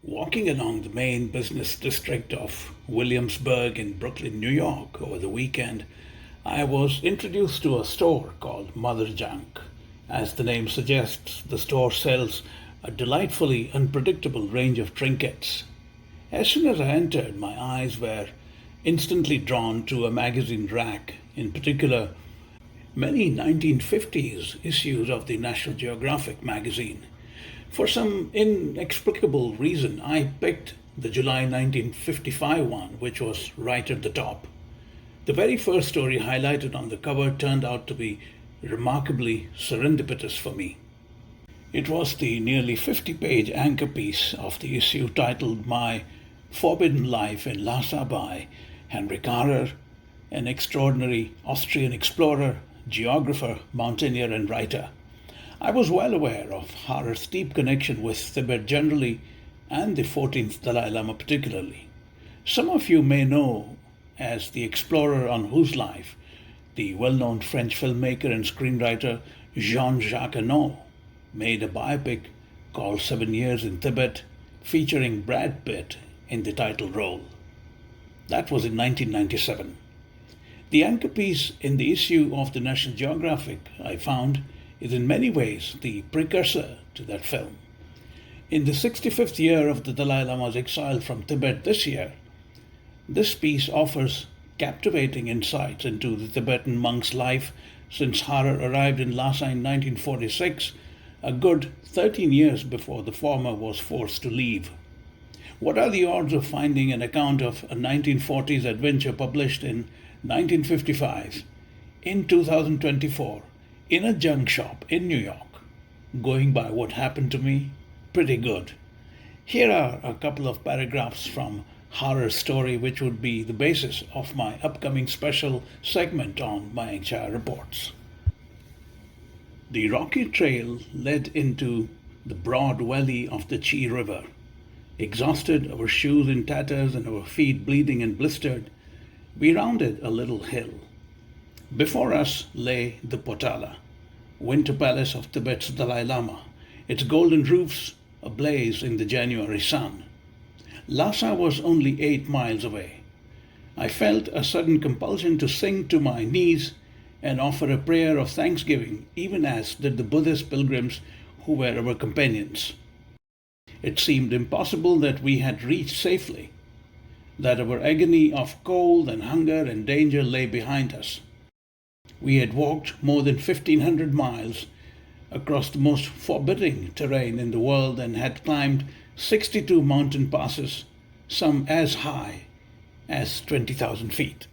Walking along the main business district of Williamsburg in Brooklyn, New York over the weekend, I was introduced to a store called Mother Junk. As the name suggests, the store sells a delightfully unpredictable range of trinkets. As soon as I entered, my eyes were instantly drawn to a magazine rack, in particular, many 1950s issues of the National Geographic magazine. For some inexplicable reason, I picked the July 1955 one, which was right at the top. The very first story highlighted on the cover turned out to be remarkably serendipitous for me. It was the nearly 50-page anchor piece of the issue titled My Forbidden Life in Lhasa by Henrich Harrer, an extraordinary Austrian explorer, geographer, mountaineer, and writer. I was well aware of Harer's deep connection with Tibet generally and the 14th Dalai Lama particularly. Some of you may know as the explorer on whose life the well-known French filmmaker and screenwriter Jean-Jacques Annaud made a biopic called 7 Years in Tibet, featuring Brad Pitt in the title role. That was in 1997. The anchor piece in the issue of the National Geographic, I found, is in many ways the precursor to that film. In the 65th year of the Dalai Lama's exile from Tibet this year, this piece offers captivating insights into the Tibetan monk's life since Harrer arrived in Lhasa in 1946, a good 13 years before the former was forced to leave. What are the odds of finding an account of a 1940s adventure published in 1955 in 2024 in a junk shop in New York? Going by what happened to me, pretty good. Here are a couple of paragraphs from Harer's story, which would be the basis of my upcoming special segment on Mayank Chhaya Reports. The rocky trail led into the broad valley of the Chi River. Exhausted, our shoes in tatters and our feet bleeding and blistered, we rounded a little hill. Before us lay the Potala, winter palace of Tibet's Dalai Lama, its golden roofs ablaze in the January sun. Lhasa was only 8 miles away. I felt a sudden compulsion to sink to my knees and offer a prayer of thanksgiving, even as did the Buddhist pilgrims who were our companions. It seemed impossible that we had reached safely, that our agony of cold and hunger and danger lay behind us. We had walked more than 1,500 miles across the most forbidding terrain in the world and had climbed 62 mountain passes, some as high as 20,000 feet.